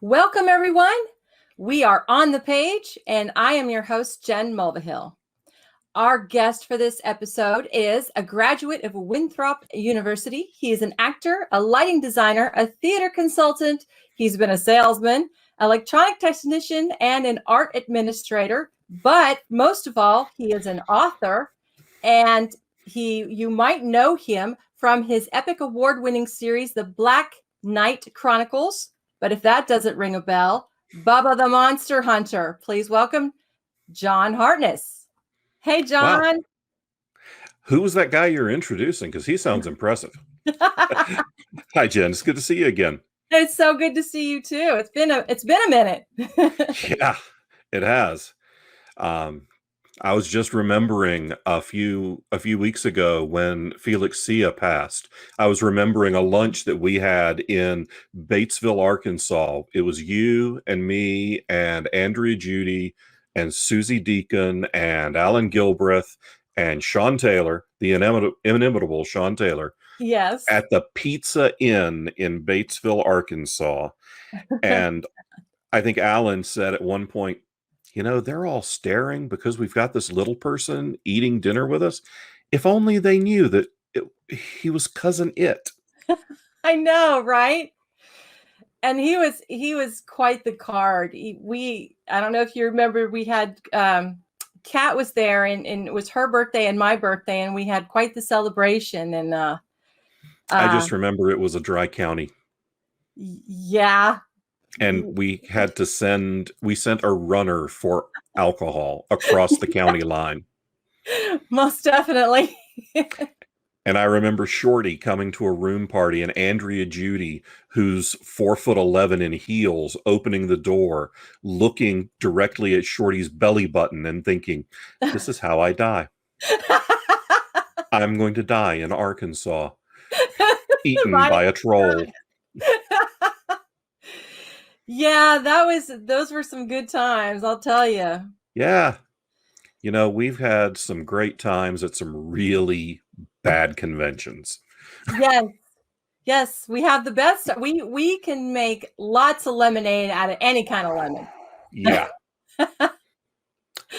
Welcome, everyone. We are on the page, and I am your host, Jen Mulvihill. Our guest for this episode is a graduate of Winthrop University. He is an actor, a lighting designer, a theater consultant. He's been a salesman, electronic technician, and an art administrator. But most of all, he is an author, and you might know him from his epic award-winning series, The Black Knight Chronicles. But if that doesn't ring a bell, Bubba the Monster Hunter. Please welcome John Hartness. Hey, John. Wow. Who was that guy you're introducing? Because he sounds impressive. Hi, Jen. It's good to see you again. It's so good to see you too. It's been a minute. Yeah, it has. I was just remembering a few weeks ago when Felix Sia passed. I was remembering a lunch that we had in Batesville, Arkansas. It was you and me and Andrea Judy and Susie Deacon and Alan Gilbreth and Sean Taylor, the inimitable Sean Taylor. Yes. At the Pizza Inn in Batesville, Arkansas. And I think Alan said at one point, you know, they're all staring because we've got this little person eating dinner with us. If only they knew that he was cousin It. I know, right? And he was quite the card. I don't know if you remember, we had Kat was there, and it was her birthday and my birthday, and we had quite the celebration. And I just remember it was a dry county. Yeah. And we sent a runner for alcohol across the county line. Most definitely. And I remember Shorty coming to a room party and Andrea Judy, who's 4'11" in heels, opening the door, looking directly at Shorty's belly button and thinking, this is how I die. I'm going to die in Arkansas, eaten by a troll. Yeah, those were some good times, I'll tell you. Yeah. You know, we've had some great times at some really bad conventions. Yes, we have the best. We can make lots of lemonade out of any kind of lemon. Yeah.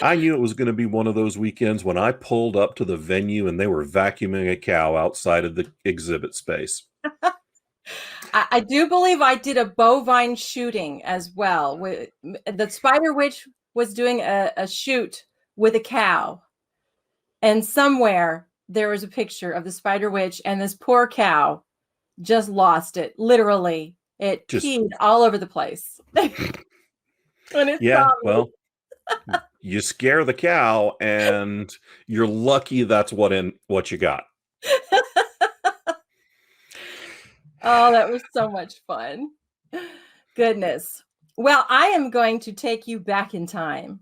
I knew it was going to be one of those weekends when I pulled up to the venue and they were vacuuming a cow outside of the exhibit space. I do believe I did a bovine shooting as well. The Spider Witch was doing a shoot with a cow. And somewhere there was a picture of the Spider Witch, and this poor cow just lost it. Literally. It peed all over the place. Yeah, well, you scare the cow and you're lucky that's what you got. Oh, that was so much fun. Goodness. Well, I am going to take you back in time.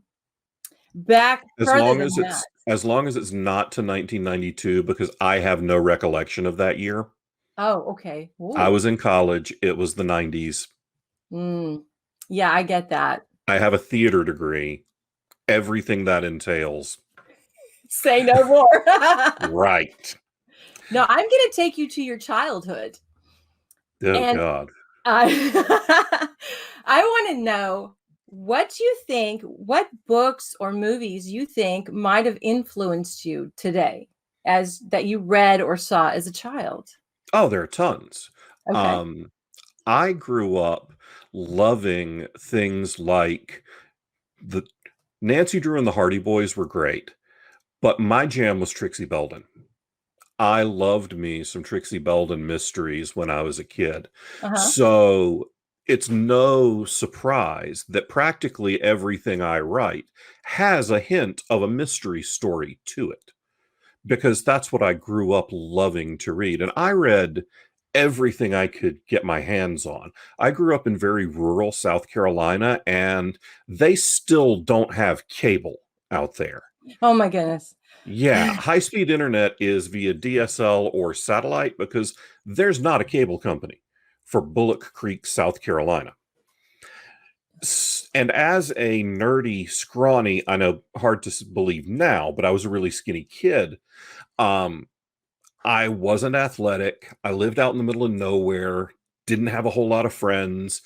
As long as it's not to 1992, because I have no recollection of that year. Oh, okay. Ooh. I was in college. It was the 90s. Yeah, I get that. I have a theater degree. Everything that entails. Say no more. Right. No, I'm going to take you to your childhood. Oh, God. I want to know what books or movies you think might have influenced you today that you read or saw as a child. Oh, there are tons. Okay. I grew up loving things like Nancy Drew and the Hardy Boys were great, but my jam was Trixie Belden. I loved me some Trixie Belden mysteries when I was a kid. So it's no surprise that practically everything I write has a hint of a mystery story to it, because that's what I grew up loving to read. And I read everything I could get my hands on. I grew up in very rural South Carolina, and they still don't have cable out there. Oh, my goodness. Yeah, high-speed internet is via DSL or satellite, because there's not a cable company for Bullock Creek, South Carolina. And as a nerdy, scrawny, I know hard to believe now, but I was a really skinny kid. I wasn't athletic. I lived out in the middle of nowhere, didn't have a whole lot of friends.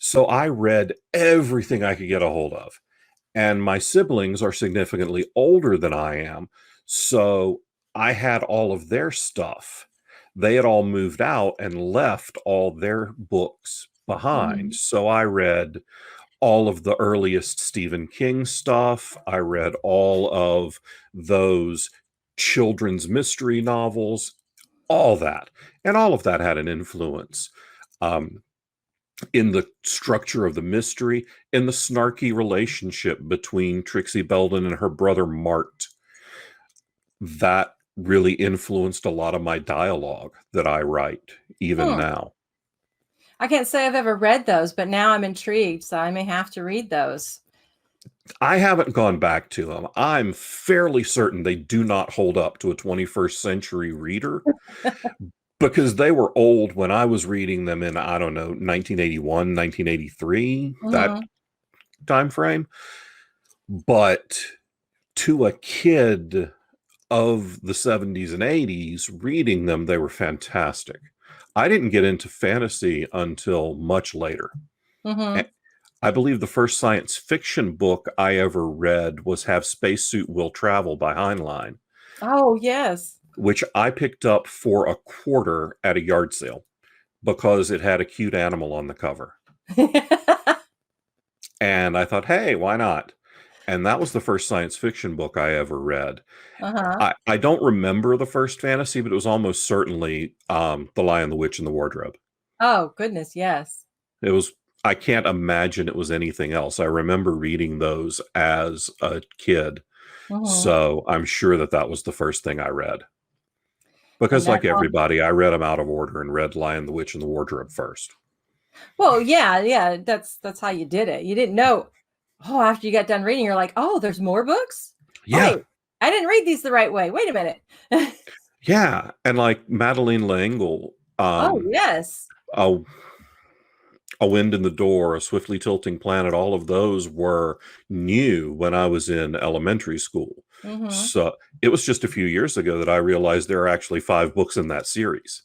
So I read everything I could get a hold of. And my siblings are significantly older than I am. So I had all of their stuff. They had all moved out and left all their books behind. Mhm. So I read all of the earliest Stephen King stuff. I read all of those children's mystery novels, all that. And all of that had an influence. Um, in the structure of the mystery, in the snarky relationship between Trixie Belden and her brother Mart. That really influenced a lot of my dialogue that I write even Hmm. now. I can't say I've ever read those, but now I'm intrigued, so I may have to read those. I haven't gone back to them. I'm fairly certain they do not hold up to a 21st century reader because they were old when I was reading them in, I don't know, 1981, 1983, that Mhm. time frame. But to a kid of the 70s and 80s, reading them, they were fantastic. I didn't get into fantasy until much later. Mhm. I believe the first science fiction book I ever read was Have Spacesuit Will Travel by Heinlein, Oh, yes. which I picked up for a quarter at a yard sale because it had a cute animal on the cover. And I thought, hey, why not? And that was the first science fiction book I ever read. Uh-huh. I don't remember the first fantasy, but it was almost certainly The Lion, the Witch, and the Wardrobe. Oh, goodness, yes. It was, I can't imagine it was anything else. I remember reading those as a kid. Mhm. So I'm sure that that was the first thing I read. And Because, that like everybody, I read them out of order and read Lion, the Witch, and the Wardrobe first. well, yeah, yeah, that's how you did it. You didn't know, oh, after you got done reading, you're like, oh, there's more books? Oh, Yeah. wait, I didn't read these the right way. Wait a minute. Yeah. And like Madeleine L'Engle, Oh, yes. a, a Wind in the Door, A Swiftly Tilting Planet, all of those were new when I was in elementary school. Mhm. So it was just a few years ago that I realized there are actually 5 books in that series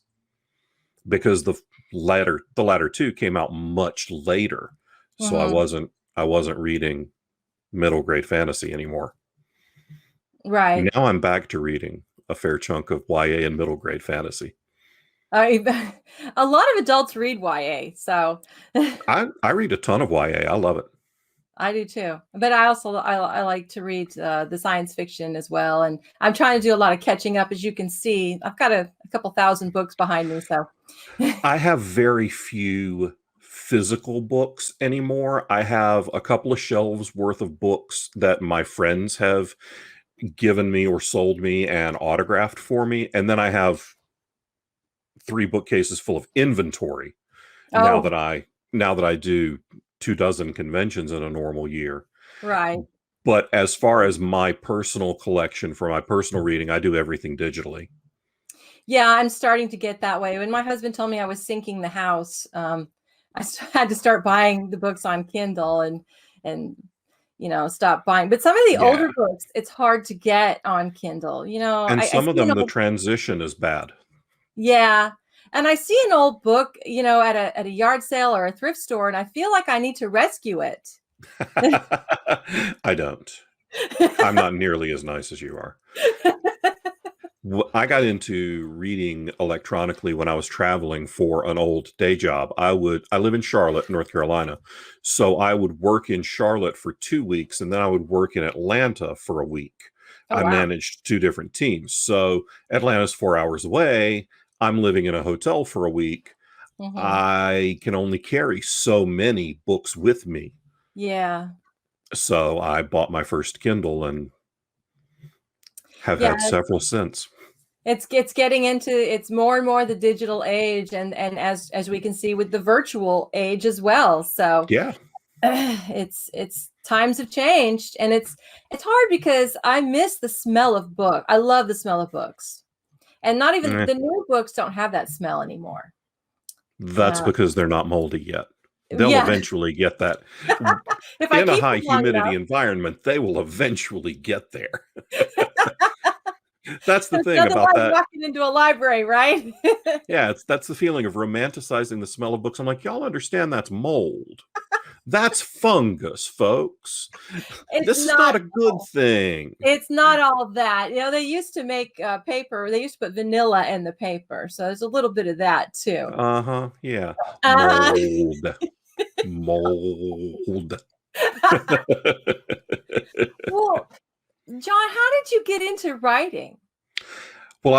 because the latter two came out much later. So I Mhm. wasn't I wasn't reading middle grade fantasy anymore. Right. Now I'm back to reading a fair chunk of YA and middle grade fantasy. I a lot of adults read YA, so I read a ton of YA. I love it. I do too. But I like to read the science fiction as well, and I'm trying to do a lot of catching up. As you can see, I've got a couple thousand books behind me, so I have very few physical books anymore. I have a couple of shelves worth of books that my friends have given me or sold me and autographed for me. And then I have 3 bookcases full of inventory now oh, that I do 2 dozen conventions in a normal year. right. But as far as my personal collection for my personal reading, I do everything digitally. Yeah, I'm starting to get that way. When my husband told me I was sinking the house, had to start buying the books on Kindle and stop buying. But some of the Yeah. older books, it's hard to get on Kindle. And I some of see an them, the old transition is bad. yeah, and I see an old book, at a yard sale or a thrift store, and I feel like I need to rescue it. I don't. I'm not nearly as nice as you are. I got into reading electronically when I was traveling for an old day job. I live in Charlotte, North Carolina. So I would work in Charlotte for 2 weeks and then I would work in Atlanta for a week. Oh I wow. managed 2 different teams. So Atlanta's 4 hours away. I'm living in a hotel for a week. Hmm. I can only carry so many books with me. Yeah. So I bought my first Kindle and have Yeah, had several since. it's getting into it's more and more the digital age and as we can see with the virtual age as well. So Yeah. it's times have changed and it's hard because I miss the smell of book. I love the smell of books. And not even Eh, the new books don't have that smell anymore. that's because they're not moldy yet. They'll Yeah. eventually get that. If I In a keep high them long humidity enough. environment, they will eventually get there. That's the It's thing nothing about like that. walking into a library, right? Yeah, that's the feeling of romanticizing the smell of books. I'm like, y'all understand that's mold. That's fungus, folks. It's This is not not a good thing. It's not all that. They used to make paper. They used to put vanilla in the paper. So there's a little bit of that too. Uh-huh. Yeah. Uh, Mold. Mold. well, John, how did you get into writing? Well,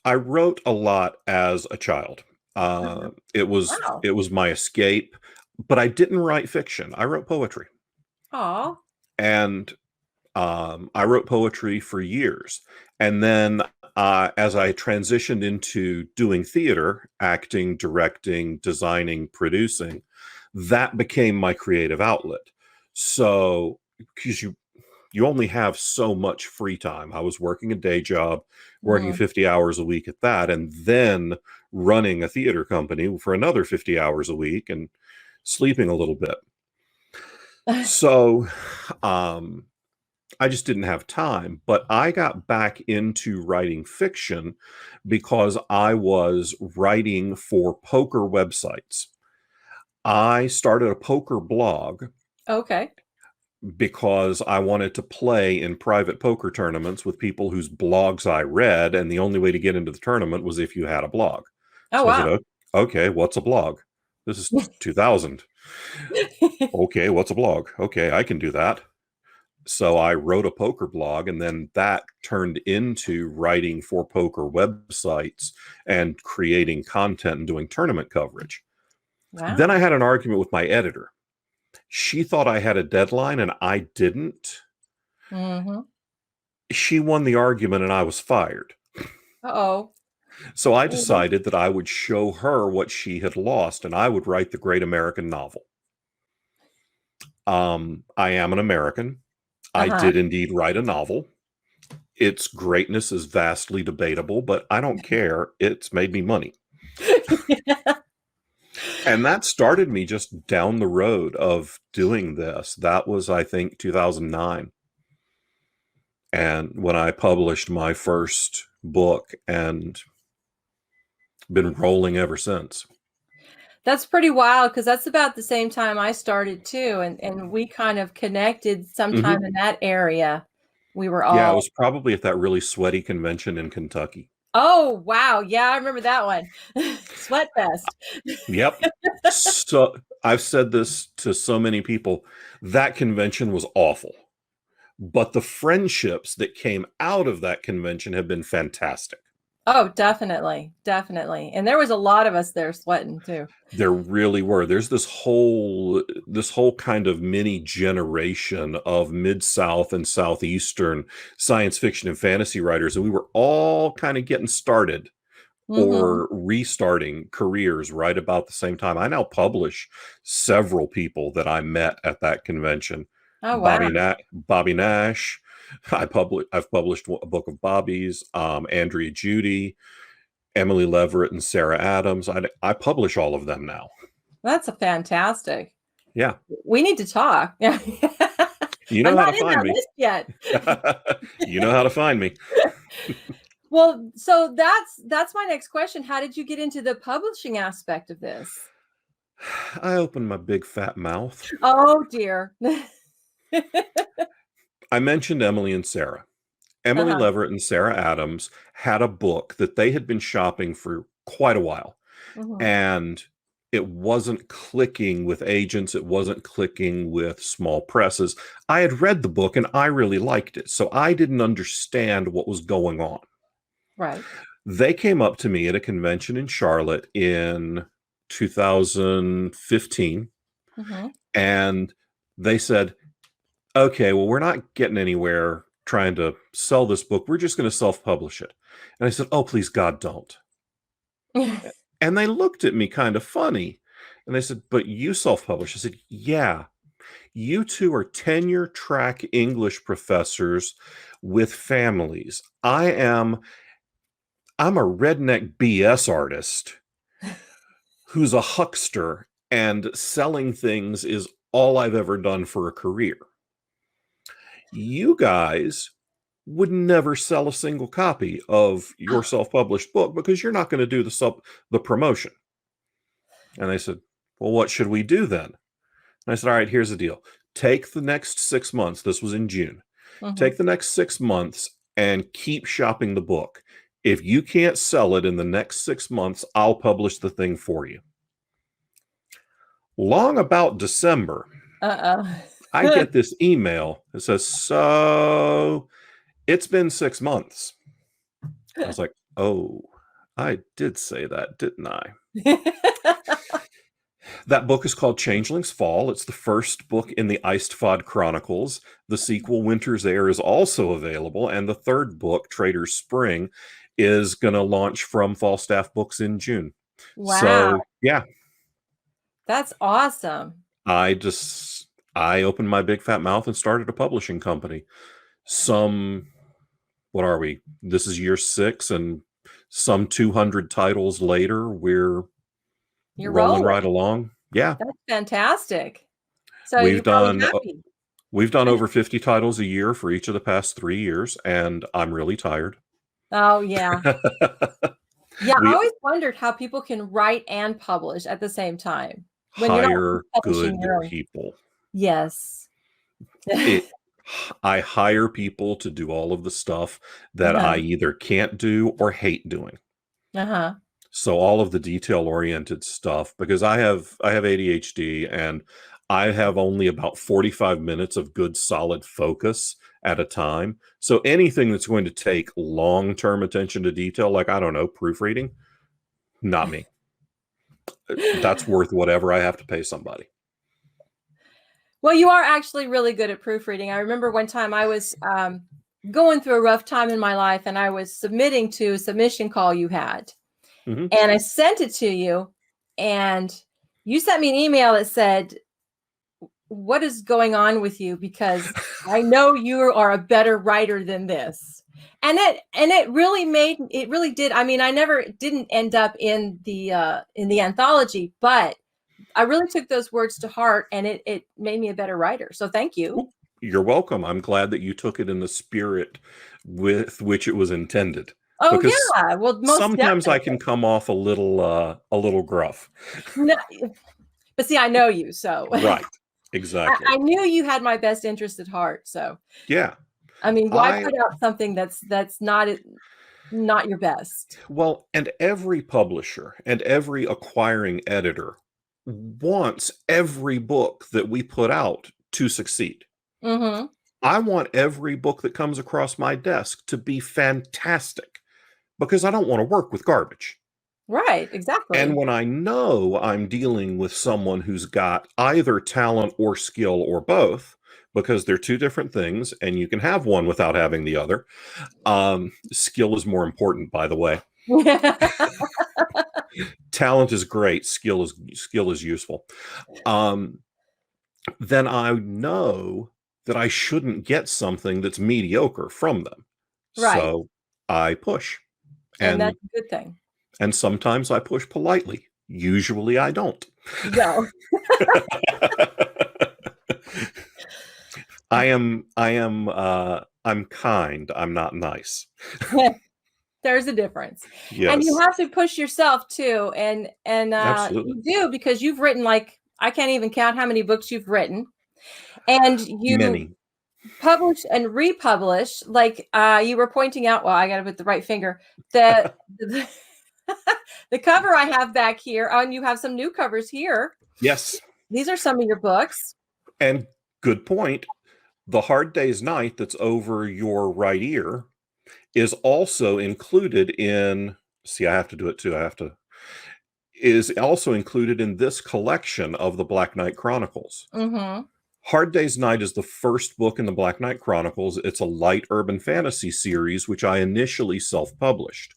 I wrote a lot as a child. It was Wow. my escape, but I didn't write fiction. I wrote poetry. Aw. And I wrote poetry for years. And then as I transitioned into doing theater, acting, directing, designing, producing, that became my creative outlet. So, because you only have so much free time. I was working a day job, working 50 hours a week at that, and then running a theater company for another 50 hours a week and sleeping a little bit. So, I just didn't have time, but I got back into writing fiction because I was writing for poker websites. I started a poker blog Okay. because I wanted to play in private poker tournaments with people whose blogs I read, and the only way to get into the tournament was if you had a blog. Oh, So I wow. said, okay, what's a blog? This is 2000. Okay, what's a blog? Okay, I can do that. So I wrote a poker blog, and then that turned into writing for poker websites and creating content and doing tournament coverage. Wow. Then I had an argument with my editor. She thought I had a deadline and I didn't. Mm-hmm. She won the argument and I was fired. Uh-oh. So I decided that I would show her what she had lost and I would write the great American novel. I am an American. I did indeed write a novel. Its greatness is vastly debatable, but I don't care. It's made me money. And that started me just down the road of doing this. That was, I think, 2009. And when I published my first book and been rolling ever since. That's pretty wild because that's about the same time I started too. And we kind of connected sometime in that area. We were all. Yeah, it was probably at that really sweaty convention in Kentucky. Oh, wow. Yeah, I remember that one. Sweatfest. Yep. So I've said this to so many people. That convention was awful. But the friendships that came out of that convention have been fantastic. Oh, definitely. Definitely. And there was a lot of us there sweating too. There really were. There's this whole kind of mini generation of Mid-South and Southeastern science fiction and fantasy writers, and we were all kind of getting started or restarting careers right about the same time. I now publish several people that I met at that convention. Oh, wow. Bobby Nash. I've published a book of Bobby's, Andrea Judy, Emily Leverett, and Sarah Adams. I publish all of them now. That's fantastic. Yeah. We need to talk. Yeah. You know how to find me. Yet. You know how to find me. Well, so that's my next question. How did you get into the publishing aspect of this? I opened my big fat mouth. Oh, dear. I mentioned Emily and Sarah. Emily Leverett and Sarah Adams had a book that they had been shopping for quite a while. And it wasn't clicking with agents. It wasn't clicking with small presses. I had read the book and I really liked it. So I didn't understand what was going on. Right. They came up to me at a convention in Charlotte in 2015. And they said, okay, well, we're not getting anywhere trying to sell this book. We're just going to self-publish it. And I said, oh, please, God, don't. And they looked at me kind of funny. And they said, but you self-publish. I said, yeah. You two are tenure-track English professors with families. I'm a redneck BS artist who's a huckster, and selling things is all I've ever done for a career. You guys would never sell a single copy of your self-published book because you're not going to do the promotion. And they said, well, what should we do then? And I said, all right, here's the deal. Take the next 6 months. This was in June. Mhm. Take the next 6 months and keep shopping the book. If you can't sell it in the next 6 months, I'll publish the thing for you. Long about December, I Uh-oh. get this email that says, so it's been 6 months. I was like, oh, I did say that, didn't I? That book is called Changeling's Fall. It's the first book in the Iced Chronicles. The sequel, Winter's Air, is also available. And the third book, Trader's Spring, is going to launch from Falstaff Books in June. Wow, So, yeah, that's awesome. I opened my big fat mouth and started a publishing company. What are we? This is year 6, and some 200 titles later, we're You're rolling rolling. right along. Yeah, That's fantastic. So we've you're probably done happy. we've done over 50 titles a year for each of the past 3 years, and I'm really tired. Oh, yeah. Yeah, I We always wondered how people can write and publish at the same time when you're not hire publishing good your own. people. Yes. I hire people to do all of the stuff that Uh-huh. I either can't do or hate doing. Uh-huh. So all of the detail-oriented stuff, because I have ADHD, and I have only about 45 minutes of good solid focus at a time. So anything that's going to take long-term attention to detail, like, I don't know, proofreading, not me. That's worth whatever I have to pay somebody. Well, you are actually really good at proofreading. I remember one time I was going through a rough time in my life, and I was submitting to a submission call you had. Mhm. And I sent it to you, and you sent me an email that said, what is going on with you? Because I know you are a better writer than this. And it really did. I mean, I never didn't end up in the anthology, but I really took those words to heart, and it made me a better writer. So thank you. Well, you're welcome. I'm glad that you took it in the spirit with which it was intended. Oh Because yeah, well, most sometimes I definitely. can come off a little gruff. No, but see, I know you, so Right. I, Exactly. I knew you had my best interest at heart. So Yeah. I mean, why I put out something that's not your best? Well, and every publisher and every acquiring editor wants every book that we put out to succeed. Mm-hmm. I want every book that comes across my desk to be fantastic, because I don't want to work with garbage. Right, And exactly. when I know I'm dealing with someone who's got either talent or skill or both, because they're two different things, and you can have one without having the other. Skill is more important, by the way. Talent is great. Skill is useful. Then I know that I shouldn't get something that's mediocre from them. Right, So I push. and And that's a good thing. and sometimes I push politely. Usually I don't. No. I'm kind. I'm not nice. There's a difference. And you Yes, have to push yourself too. And absolutely. you do, because you've written, like, I can't even count how many books you've written. And you Many. publish and republish, like you were pointing out, well, I got to put the right finger. The the cover I have back here, oh, and you have some new covers here. Yes. These are some of your books. And good point. The Hard Day's Night that's over your right ear is also included in, see, I have to do it too. Is also included in this collection of the Black Knight Chronicles. Mm-hmm. Hard Day's Night is the first book in the Black Knight Chronicles. It's a light urban fantasy series, which I initially self-published.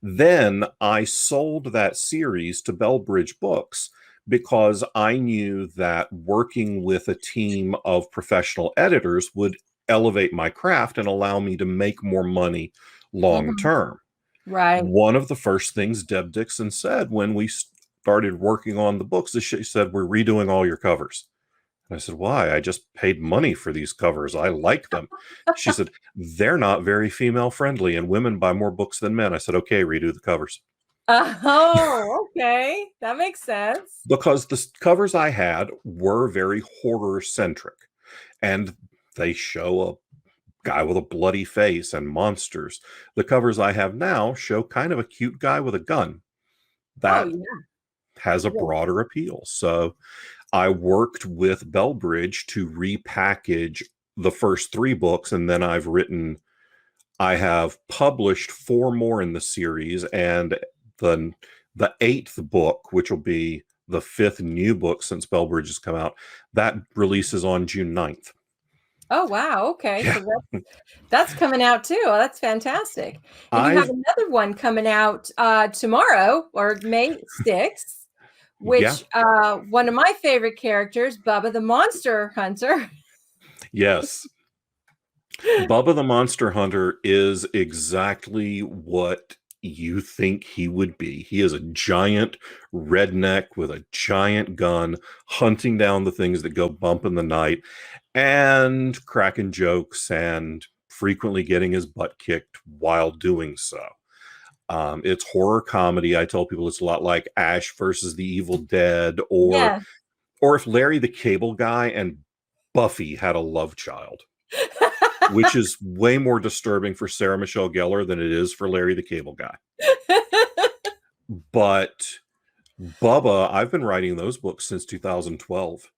Then I sold that series to Bellbridge Books because I knew that working with a team of professional editors would elevate my craft and allow me to make more money long Mm-hmm. term. Right. One of the first things Deb Dixon said when we started working on the books is she said, "We're redoing all your covers." And I said, "Why? I just paid money for these covers. I like them." She said, "They're not very female friendly, and women buy more books than men." I said, "Okay, redo the covers." Oh, okay. That makes sense. because the covers I had were very horror centric, and they show a guy with a bloody face and monsters. The covers I have now show kind of a cute guy with a gun. Oh, That yeah. has a Yeah. broader appeal. So I worked with Bellbridge to repackage the first three books, and then I have published four more in the series, and the eighth book, which will be the fifth new book since Bellbridge has come out, that releases on June 9th. Oh, wow. Okay. Yeah. So that's coming out too. Oh, that's fantastic. And you have I've another one coming out tomorrow or May 6th, yeah, which one of my favorite characters, Bubba the Monster Hunter. yes. Bubba the Monster Hunter is exactly what you think he would be. He is a giant redneck with a giant gun, hunting down the things that go bump in the night and cracking jokes and frequently getting his butt kicked while doing so. It's horror comedy. I tell people it's a lot like Ash versus the Evil Dead, Yeah. or if Larry the Cable Guy and Buffy had a love child, which is way more disturbing for Sarah Michelle Gellar than it is for Larry the Cable Guy. But Bubba, I've been writing those books since 2012.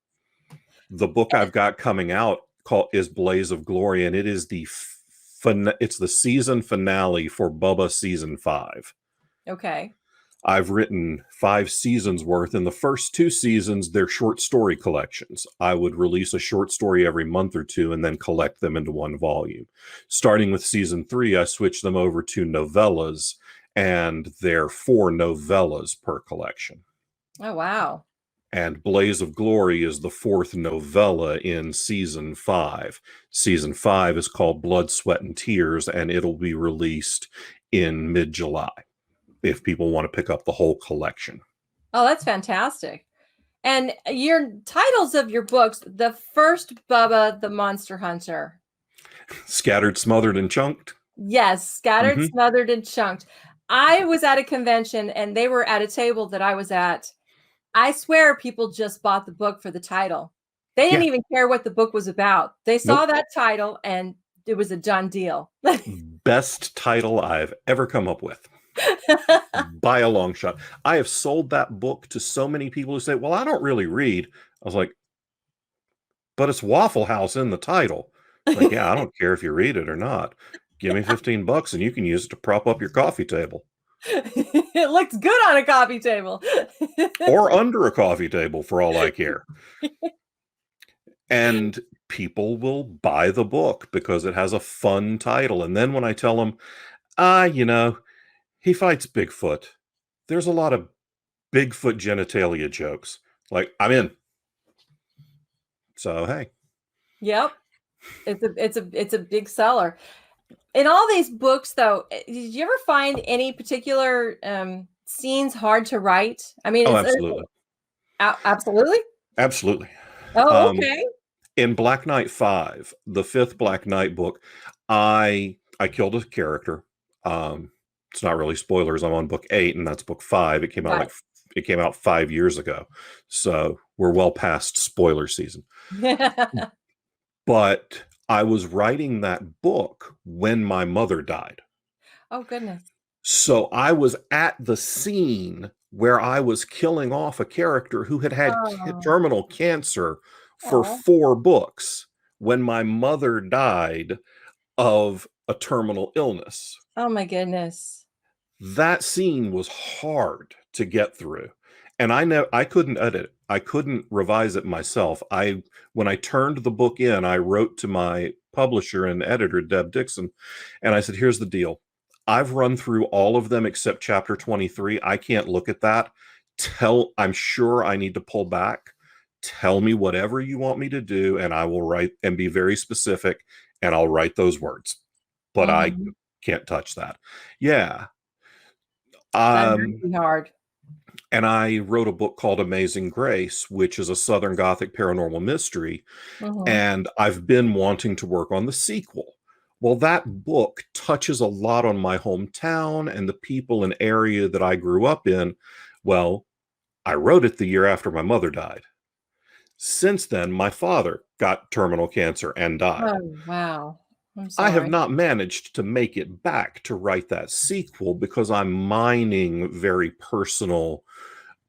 The book I've got coming out is Blaze of Glory, and it is it's the season finale for Bubba season 5. Okay. I've written 5 seasons worth. In the first 2 seasons, they're short story collections. I would release a short story every month or two and then collect them into one volume. Starting with season 3, I switched them over to novellas, and they're 4 novellas per collection. Oh, wow. And Blaze of Glory is the 4th novella in season 5. Season 5 is called Blood, Sweat, and Tears, and it'll be released in mid-July if people want to pick up the whole collection. Oh, that's fantastic. And your titles of your books, the first Bubba the Monster Hunter. Scattered, Smothered, and Chunked. Yes, Scattered, Smothered, and Chunked. I was at a convention and they were at a table that I was at. I swear people just bought the book for the title. They didn't even care what the book was about. They saw that title and it was a done deal. Best title I've ever come up with. By a long shot. I have sold that book to so many people who say, well, I don't really read. I was like, but it's Waffle House in the title. Like, yeah, I don't care if you read it or not. Give me $15 and you can use it to prop up your coffee table. It looks good on a coffee table. Or under a coffee table, for all I care. And people will buy the book because it has a fun title. And then when I tell them, he fights Bigfoot, there's a lot of Bigfoot genitalia jokes. Like, I'm in. So, hey. Yep. It's a big seller. In all these books, though, did you ever find any particular scenes hard to write? I mean, Absolutely. Absolutely? Absolutely. Oh, okay. In Black Knight 5, the 5th Black Knight book, I killed a character. It's not really spoilers. I'm on book 8, and that's book 5. It came out it came out 5 years ago, so we're well past spoiler season. But I was writing that book when my mother died. Oh, goodness. So I was at the scene where I was killing off a character who had terminal cancer for 4 books when my mother died of a terminal illness. Oh, my goodness. That scene was hard to get through. And I couldn't edit it. I couldn't revise it myself. When I turned the book in, I wrote to my publisher and editor, Deb Dixon, and I said, here's the deal. I've run through all of them except chapter 23. I can't look at that. I'm sure I need to pull back. Tell me whatever you want me to do, and I will write and be very specific, and I'll write those words. But I can't touch that. Yeah. That would be hard. And I wrote a book called Amazing Grace, which is a Southern Gothic paranormal mystery. And I've been wanting to work on the sequel. Well, that book touches a lot on my hometown and the people and area that I grew up in. Well, I wrote it the year after my mother died. Since then, my father got terminal cancer and died. Oh, wow. I'm I have sorry. not managed to make it back to write that sequel because I'm mining very personal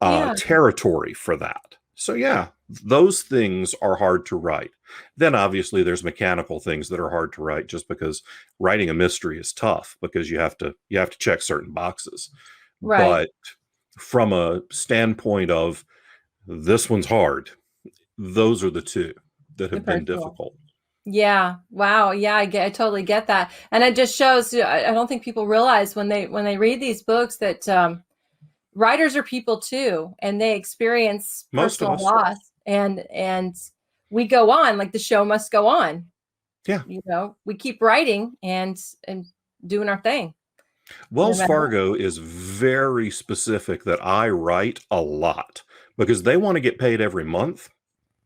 Yeah, territory for that. So yeah, those things are hard to write. Then obviously there's mechanical things that are hard to write just because writing a mystery is tough because you have to check certain boxes. right. But from a standpoint of this one's hard, those are the two that The have been personal. difficult. Yeah. Wow. Yeah, I totally get that. And it just shows, I don't think people realize when they read these books that writers are people too, and they experience Most of personal us. loss, and we go on, like the show must go on. Yeah. We keep writing and doing our thing. No Wells matter Fargo is very specific that I write a lot because they want to get paid every month.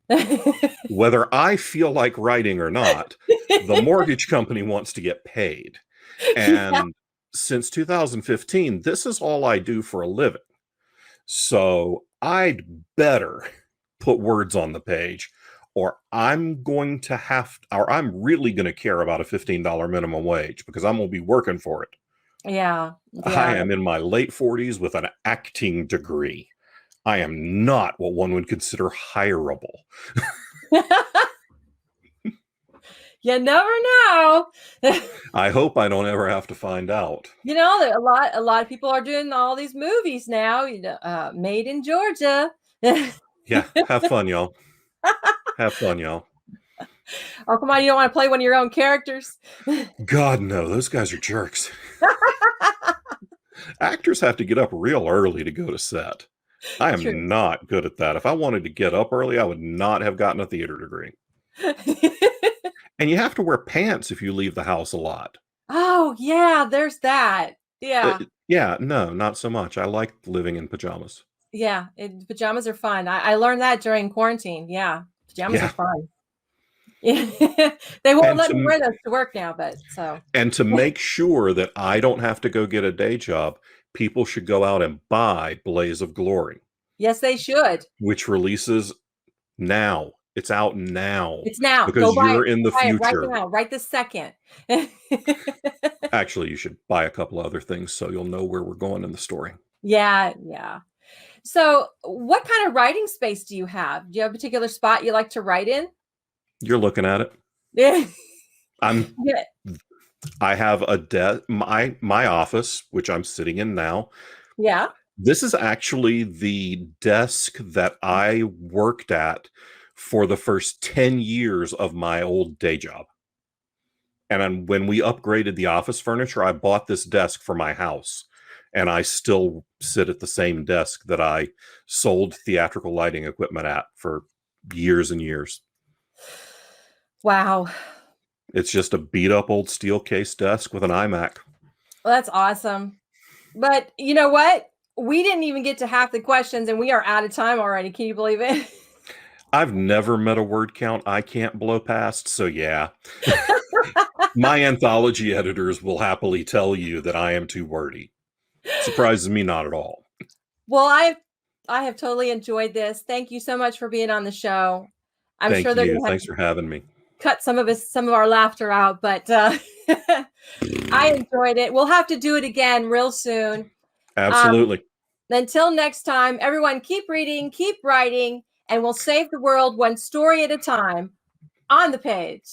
what. Whether I feel like writing or not, the mortgage company wants to get paid. Yeah. And since 2015, this is all I do for a living. So I'd better put words on the page, or I'm really going to care about a $15 minimum wage because I'm going to be working for it. Yeah. I Yeah. am in my late 40s with an acting degree. I am not what one would consider hireable. You never know. I hope I don't ever have to find out. A lot of people are doing all these movies now, made in Georgia. Yeah, have fun, y'all. Have fun, y'all. Oh, come on, you don't want to play one of your own characters? God, no, those guys are jerks. Actors have to get up real early to go to set. I True. am not good at that. If I wanted to get up early, I would not have gotten a theater degree. And you have to wear pants if you leave the house a lot. Oh, yeah, there's that. Yeah. Yeah, no, not so much. I like living in pajamas. Yeah, pajamas are fun. I learned that during quarantine. Yeah, pajamas are Yeah. fun. Yeah. They won't And let me to wear those to work now, but so. and to make sure that I don't have to go get a day job, people should go out and buy Blaze of Glory, Yes, they should. which releases now. It's out now It's now. Go because buy it. you're in the Buy it right future. now, right this second. Actually, you should buy a couple other things so you'll know where we're going in the story. Yeah, yeah. So, what kind of writing space do you have? Do you have a particular spot you like to write in? You're looking at it. Yeah. I'm Yeah. I have my office, which I'm sitting in now. Yeah. This is actually the desk that I worked at for the first 10 years of my old day job. And when we upgraded the office furniture, I bought this desk for my house. And I still sit at the same desk that I sold theatrical lighting equipment at for years and years. Wow. It's just a beat up old steel case desk with an iMac. Well, that's awesome. But you know what? We didn't even get to half the questions and we are out of time already. Can you believe it? I've never met a word count I can't blow past, so yeah. My anthology editors will happily tell you that I am too wordy. Surprises me not at all. Well, I have totally enjoyed this. Thank you so much for being on the show. I'm Thank sure they're you. gonna have Thanks to for having me. cut some of our laughter out, but I enjoyed it. We'll have to do it again real soon. Absolutely. Until next time, everyone, keep reading, keep writing, and we'll save the world one story at a time on the page.